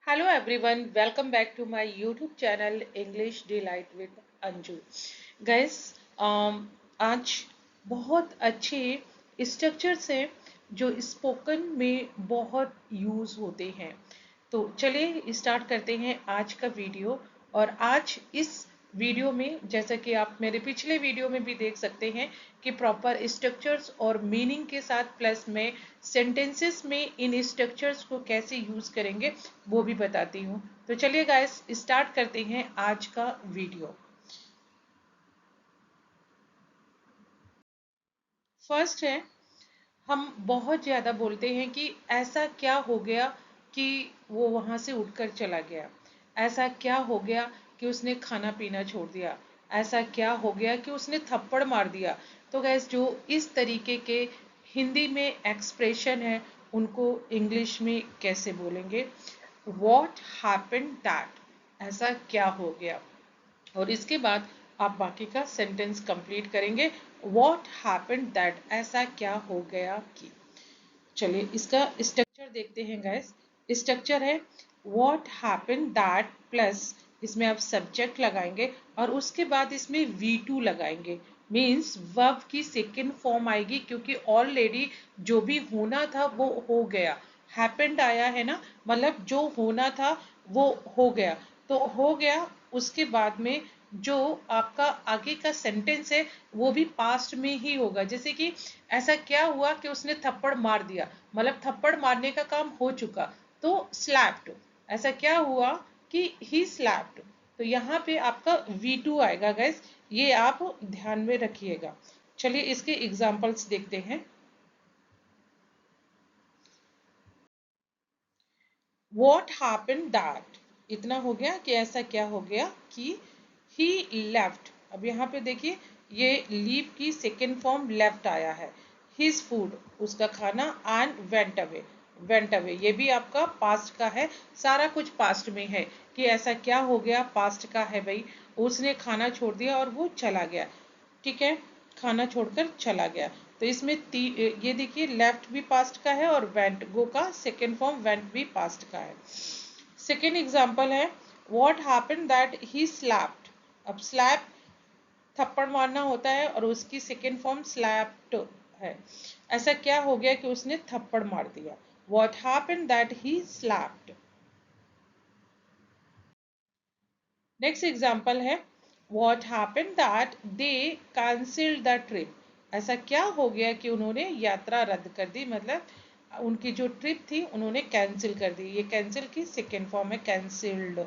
Hello everyone, welcome back to my YouTube channel English Delight with Anju. Guys, आज बहुत अच्छे structures हैं जो स्पोकन में बहुत यूज़ होते हैं. तो चलिए स्टार्ट करते हैं आज का वीडियो. और आज इस वीडियो में जैसा कि आप मेरे पिछले वीडियो में भी देख सकते हैं कि प्रॉपर स्ट्रक्चर्स और मीनिंग के साथ प्लस में सेंटेंसेस में इन स्ट्रक्चर्स को कैसे यूज करेंगे वो भी बताती हूँ. तो चलिए गाइस स्टार्ट करते हैं आज का वीडियो. फर्स्ट है, हम बहुत ज्यादा बोलते हैं कि ऐसा क्या हो गया कि वो वहां से उठकर चला गया. ऐसा क्या हो गया कि उसने खाना पीना छोड़ दिया. ऐसा क्या हो गया कि उसने थप्पड़ मार दिया. तो गैस जो इस तरीके के हिंदी में एक्सप्रेशन है उनको इंग्लिश में कैसे बोलेंगे. वॉट हैपेंड दैट, ऐसा क्या हो गया. और इसके बाद आप बाकी का सेंटेंस कंप्लीट करेंगे. वॉट हैपेंड दैट, ऐसा क्या हो गया कि. चलिए इसका स्ट्रक्चर देखते हैं गाइस. स्ट्रक्चर है वॉट हैपेंड दैट प्लस इसमें आप सब्जेक्ट लगाएंगे और उसके बाद इसमें V2 लगाएंगे. मीन्स वर्ब की सेकेंड फॉर्म आएगी क्योंकि ऑलरेडी जो भी होना था वो हो गया. हैपेंड आया है ना, मतलब जो होना था वो हो गया. तो हो गया, उसके बाद में जो आपका आगे का सेंटेंस है वो भी पास्ट में ही होगा. जैसे कि ऐसा क्या हुआ कि उसने थप्पड़ मार दिया, मतलब थप्पड़ मारने का काम हो चुका. तो स्लैप्ड, ऐसा क्या हुआ कि ही स्लैप्ड. तो यहाँ पे आपका V2 आएगा गैस, ये आप ध्यान में रखिएगा. चलिए इसके एग्जांपल्स देखते हैं. वॉट हैपन दैट, इतना हो गया कि ऐसा क्या हो गया कि ही लेफ्ट. अब यहाँ पे देखिए ये लीव की सेकेंड फॉर्म लेफ्ट आया है. हिज फूड, उसका खाना. And went away, went away ये भी आपका पास्ट का है. सारा कुछ पास्ट में है कि ऐसा क्या हो गया, पास्ट का है भाई. उसने खाना छोड़ दिया और वो चला गया. ठीक है, खाना छोड़कर चला गया. तो इसमें ये देखिए लेफ्ट भी पास्ट का है और वेंट गो का सेकेंड फॉर्म वेंट भी पास्ट का है. सेकेंड एग्जाम्पल है what happen that he slapped. अब स्लैप थप्पड़ मारना होता है और उसकी सेकेंड फॉर्म स्लैप्ड है. ऐसा क्या हो गया कि उसने थप्पड़ मार दिया. What happen that he slapped. Next example है what happen that they cancelled the trip. ऐसा क्या हो गया कि उन्होंने यात्रा रद्द कर दी, मतलब उनकी जो ट्रिप थी उन्होंने कैंसिल कर दी. ये कैंसिल की सेकेंड फॉर्म है कैंसिल्ड.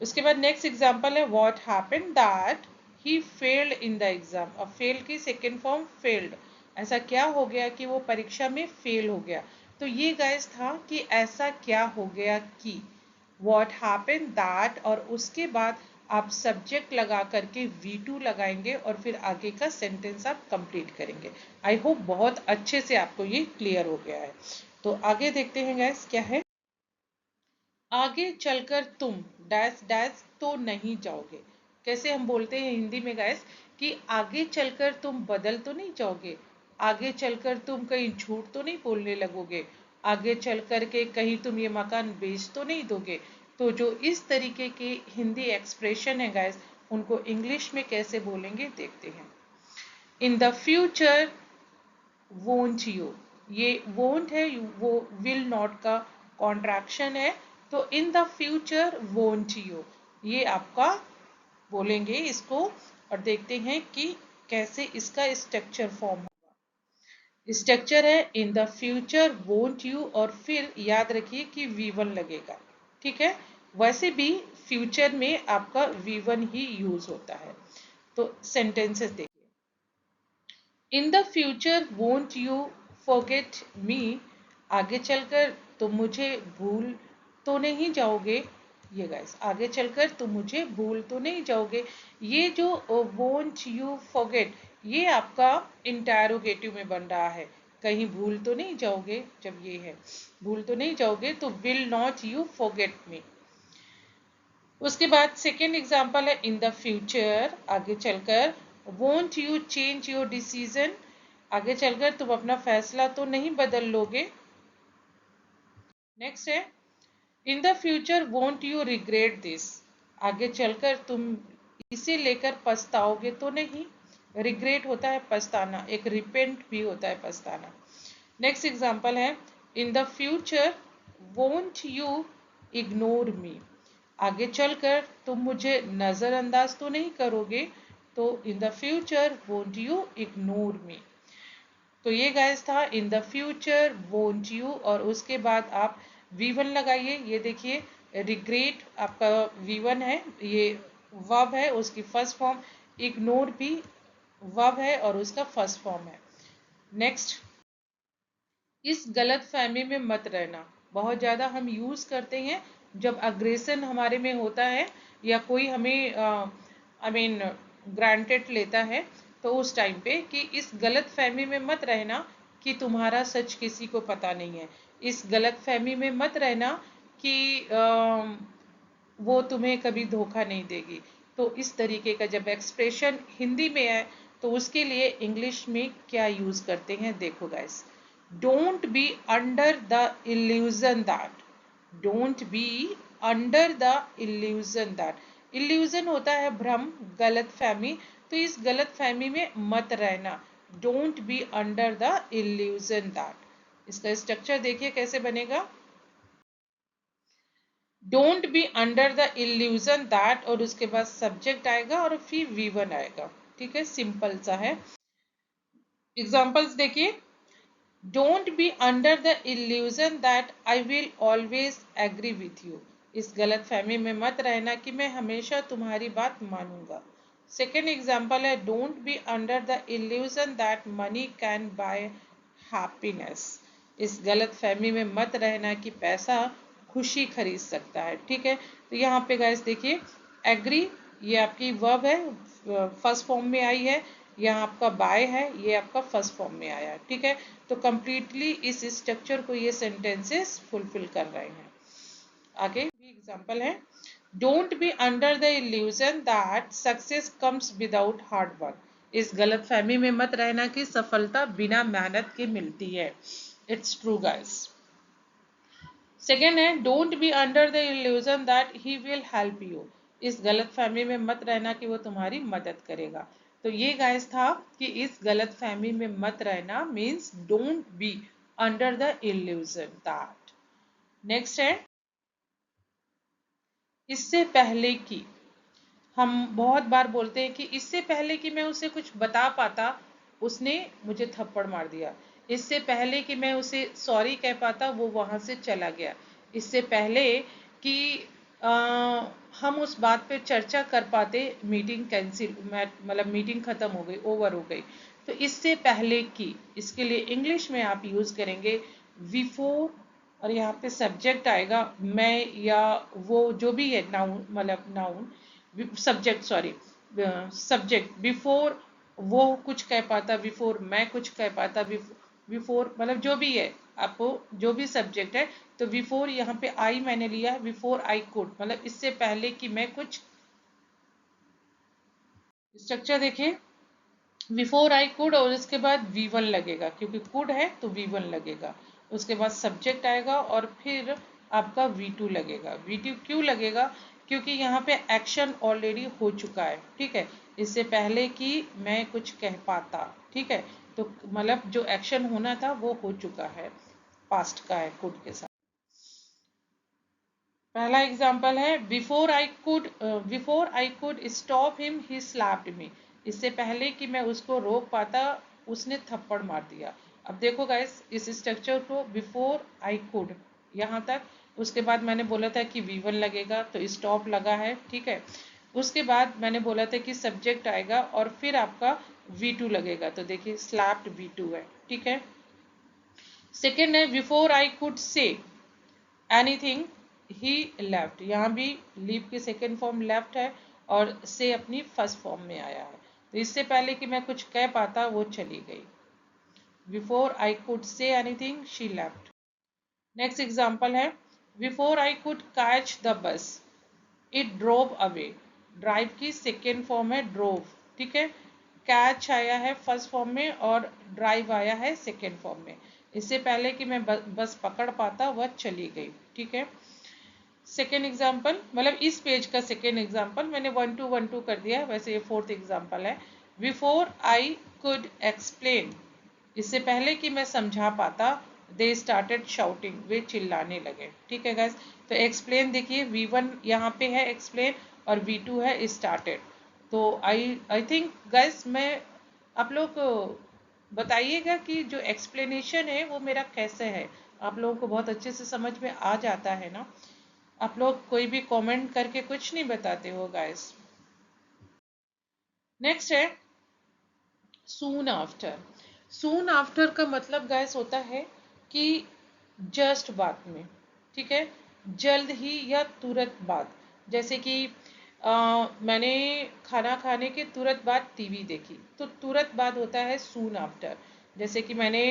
उसके बाद नेक्स्ट एग्जाम्पल है what happen that he failed in the exam. अब फेल की सेकेंड फॉर्म फेल्ड. ऐसा क्या हो गया कि वो परीक्षा में फेल हो गया. तो ये गाइस था कि ऐसा क्या हो गया कि वॉट हैपन दैट और उसके बाद आप सब्जेक्ट लगा करके V2 लगाएंगे और फिर आगे का सेंटेंस आप कंप्लीट करेंगे. आई होप बहुत अच्छे से आपको ये क्लियर हो गया है. तो आगे देखते हैं गैस क्या है. आगे चलकर तुम डैश डैश तो नहीं जाओगे. कैसे हम बोलते हैं हिंदी में गैस कि आगे चलकर तुम बदल तो नहीं जाओगे. आगे चलकर तुम कहीं झूठ तो नहीं बोलने लगोगे. आगे चल कर के कहीं तुम ये मकान बेच तो नहीं दोगे. तो जो इस तरीके के हिंदी एक्सप्रेशन है गैस उनको इंग्लिश में कैसे बोलेंगे देखते हैं. In the future won't you, ये वोंट है वो विल नॉट का कॉन्ट्रैक्शन है. तो in the future won't you, ये आपका बोलेंगे इसको. और देखते हैं कि कैसे इसका स्ट्रक्चर फॉर्म होगा. स्ट्रक्चर है in the future won't you और फिर याद रखिए कि V1 लगेगा. ठीक है, वैसे भी फ्यूचर में आपका V1 ही यूज होता है. तो सेंटेंसेस देखिए. In the future won't you forget me, आगे चलकर तुम मुझे भूल तो नहीं जाओगे. ये गाइस आगे चलकर तुम मुझे भूल तो नहीं जाओगे. ये जो वोंट यू फॉरगेट ये आपका इंटरोगेटिव में बन रहा है. कहीं भूल तो नहीं जाओगे, जब ये है भूल तो नहीं जाओगे तो will not you forget me. उसके बाद सेकेंड एग्जाम्पल है इन द फ्यूचर, आगे चलकर won't you change your decision, आगे चलकर तुम अपना फैसला तो नहीं बदल लोगे. नेक्स्ट है in the future won't you regret this, आगे चलकर तुम इसे लेकर पछताओगे तो नहीं। रिग्रेट होता है पछताना, एक रिपेंट भी होता है पछताना। नेक्स्ट एग्जाम्पल है in the future won't you ignore me, आगे चलकर तुम मुझे नजरअंदाज तो नहीं करोगे, तो in the future won't you ignore me. तो ये गाइस था in the future won't you, और उसके बाद आप V1 लगाइए। ये देखिए रिग्रेट आपका V1 है, ये वर्ब है, उसकी फर्स्ट फॉर्म। इग्नोर भी वर्ब है और उसका फर्स्ट फॉर्म है। नेक्स्ट, इस गलत फहमी में मत रहना, बहुत ज़्यादा हम यूज़ करते हैं जब अग्रेशन हमारे में होता है या कोई हमें ग्रांटेड लेता है, तो उस टाइम पे कि इस गलत फहमी में मत रहना कि तुम्हारा सच किसी को पता नहीं है। इस गलत फहमी में मत रहना कि वो तुम्हें कभी धोखा नहीं देगी। तो इस तरीके का जब एक्सप्रेशन हिंदी में है तो उसके लिए इंग्लिश में क्या यूज़ करते हैं, देखो guys. Don't be under the illusion that, don't be under the illusion that. Illusion होता है भ्रम, गलत फहमी, तो इस गलत फहमी में मत रहना। Don't be under the illusion that. इसका स्ट्रक्चर देखिए कैसे बनेगा। Don't be under the illusion that, और उसके बाद सब्जेक्ट आएगा और फिर V1 आएगा। ठीक है, सिंपल सा है। एग्जाम्पल्स देखिए। Don't be under the illusion that I will always agree with you, इस गलत फहमी में मत रहना कि मैं हमेशा तुम्हारी बात मानूंगा। सेकेंड एग्जाम्पल है don't be under the illusion that money can buy happiness, इस गलत फहमी में मत रहना कि पैसा खुशी खरीद सकता है। ठीक है, तो यहाँ पे गाइस देखिए एग्री, ये आपकी वर्ब है, फर्स्ट फॉर्म में आई है। यहाँ आपका बाय है, ये आपका फर्स्ट फॉर्म में आया है। ठीक है, तो कंप्लीटली इस स्ट्रक्चर को ये सेंटेंसेस फुलफिल कर रहे हैं। आगे भी एग्जांपल है don't be under the illusion that success comes without hard work, इस गलत फहमी में मत रहना कि सफलता बिना मेहनत के मिलती है। It's true guys. सेकेंड है don't be under the illusion that he will help you, इस गलत फहमी में मत रहना कि वो तुम्हारी मदद करेगा। तो ये गाइस था कि इस गलत फहमी में मत रहना means don't be under the illusion that. Next है इससे पहले कि, हम बहुत बार बोलते हैं कि इससे पहले कि मैं उसे कुछ बता पाता उसने मुझे थप्पड़ मार दिया, इससे पहले कि मैं उसे सॉरी कह पाता वो वहां से चला गया, इससे पहले कि आ, हम उस बात पे चर्चा कर पाते मीटिंग कैंसिल, मतलब मीटिंग खत्म हो गई, ओवर हो गई। तो इससे पहले कि, इसके लिए इंग्लिश में आप यूज करेंगे बिफोर, और यहाँ पे सब्जेक्ट आएगा मैं या वो जो भी है, नाउन मतलब noun subject, sorry subject before वो कुछ कह पाता, बिफोर मैं कुछ कह पाता, बिफोर मतलब जो भी है, आपको जो भी सब्जेक्ट है, तो बिफोर यहाँ पे आई मैंने लिया है, बिफोर आई कुड मतलब इससे पहले कि मैं कुछ। स्ट्रक्चर देखिए बिफोर आई कुड और इसके बाद V1 लगेगा, क्योंकि कुड है तो V1 लगेगा, उसके बाद सब्जेक्ट आएगा और फिर आपका V2 लगेगा। V2 क्यों लगेगा, क्योंकि यहाँ पे एक्शन ऑलरेडी हो चुका है। ठीक है, इससे पहले कि मैं कुछ कह पाता, ठीक है, तो मतलब जो एक्शन होना था वो हो चुका है, पास्ट का है कुड के साथ। पहला एग्जाम्पल है before I could stop him he slapped मी, इससे पहले कि मैं उसको रोक पाता उसने थप्पड़ मार दिया। अब देखो गाइस इस स्ट्रक्चर को बिफोर आई कुड यहाँ तक, उसके बाद मैंने बोला था कि V1 लगेगा तो स्टॉप लगा है। ठीक है, उसके बाद मैंने बोला था कि सब्जेक्ट आएगा और फिर आपका V2 लगेगा, तो देखिए स्लैप्ड V2 है। ठीक है, सेकेंड है before I could say anything he left, यहाँ भी लीव की सेकेंड फॉर्म लेफ्ट है और से अपनी फर्स्ट फॉर्म में आया है, तो इससे पहले कि मैं कुछ कह पाता वो चली गई। Before I could say anything she left. Next example है before I could catch the bus it drove away, drive की सेकेंड फॉर्म है ड्रोव। ठीक है, कैच आया है फर्स्ट फॉर्म में और ड्राइव आया है सेकेंड फॉर्म में, इससे पहले कि मैं बस पकड़ पाता वह चली गई। ठीक है, सेकेंड एग्जाम्पल, मतलब इस पेज का सेकेंड एग्जाम्पल मैंने 1 2 1 2 कर दिया, वैसे ये फोर्थ एग्जाम्पल है। बिफोर आई कुड एक्सप्लेन, इससे पहले कि मैं समझा पाता, दे स्टार्टेड शाउटिंग, वे चिल्लाने लगे। ठीक है गाइस, तो एक्सप्लेन देखिए V1 यहाँ पे है एक्सप्लेन और V2 है स्टार्टेड। तो आई थिंक गाइस, मैं आप लोग बताइएगा कि जो एक्सप्लेनेशन है वो मेरा कैसे है, आप लोगों को बहुत अच्छे से समझ में आ जाता है ना? आप लोग कोई भी कमेंट करके कुछ नहीं बताते हो गाइस। नेक्स्ट है सून आफ्टर। सून आफ्टर का मतलब गाइस होता है कि जस्ट बाद में, ठीक है, जल्द ही या तुरंत बाद। जैसे कि मैंने खाना खाने के तुरंत बाद टीवी देखी, तो तुरंत बाद होता है सून आफ्टर। जैसे कि मैंने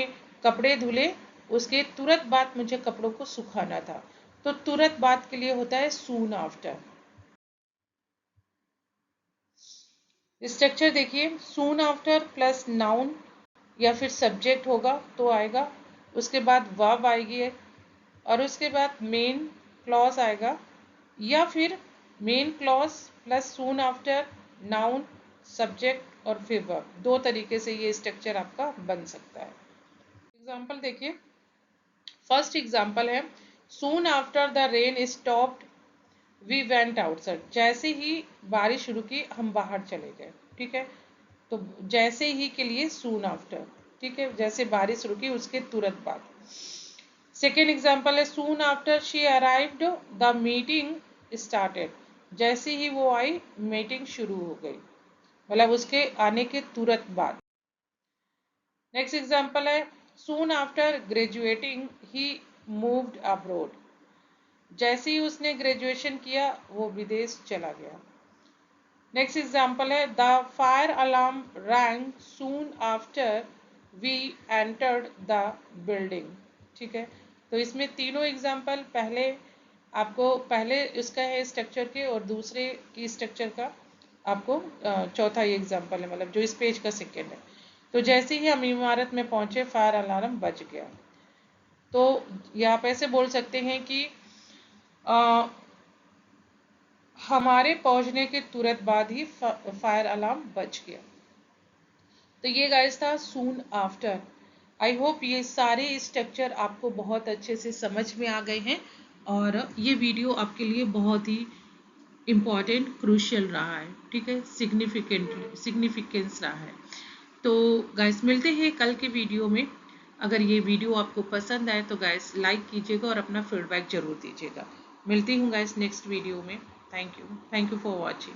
कपड़े धुले, उसके तुरंत बाद मुझे कपड़ों को सुखाना था, तो तुरंत बाद के लिए होता है सून आफ्टर। स्ट्रक्चर देखिए, सून आफ्टर प्लस नाउन या फिर सब्जेक्ट होगा तो आएगा, उसके बाद वर्ब आएगी और उसके बाद मेन क्लॉज आएगा, या फिर main clause plus soon after, noun, subject और फिर वर्ब। दो तरीके से ये स्ट्रक्चर आपका बन सकता है। एग्जाम्पल देखिए, फर्स्ट एग्जाम्पल है soon after the rain stopped we went outside. जैसे ही बारिश रुकी हम बाहर चले गए। ठीक है, तो जैसे ही के लिए सून आफ्टर। ठीक है, जैसे बारिश रुकी उसके तुरंत बाद। सेकेंड एग्जाम्पल है soon after she arrived the meeting started. जैसे ही वो आई मीटिंग शुरू हो गई, मतलब उसके आने के तुरंत बाद। नेक्स्ट एग्जाम्पल है soon after graduating he moved abroad. जैसे ही उसने ग्रेजुएशन किया वो विदेश चला गया। नेक्स्ट एग्जाम्पल है the fire alarm rang soon after we entered the building. ठीक है, तो इसमें तीनों एग्जाम्पल पहले आपको पहले इसका है स्ट्रक्चर के, और दूसरे की स्ट्रक्चर का आपको चौथा ये एग्जाम्पल है, मतलब जो इस पेज का सेकेंड है। तो जैसे ही हम इमारत में पहुंचे फायर अलार्म बज गया। तो यहाँ पे ऐसे बोल सकते हैं कि हमारे पहुंचने के तुरंत बाद ही फायर अलार्म बज गया। तो ये गाइस था सून आफ्टर। आई होप ये सारे स्ट्रक्चर आपको बहुत अच्छे से समझ में आ गए हैं, और ये वीडियो आपके लिए बहुत ही इम्पॉर्टेंट क्रूशियल रहा है। ठीक है, सिग्निफिकेंस रहा है। तो गाइस मिलते हैं कल के वीडियो में। अगर ये वीडियो आपको पसंद आए तो गाइस लाइक कीजिएगा और अपना फीडबैक जरूर दीजिएगा। मिलती हूँ गाइस नेक्स्ट वीडियो में। Thank you for watching.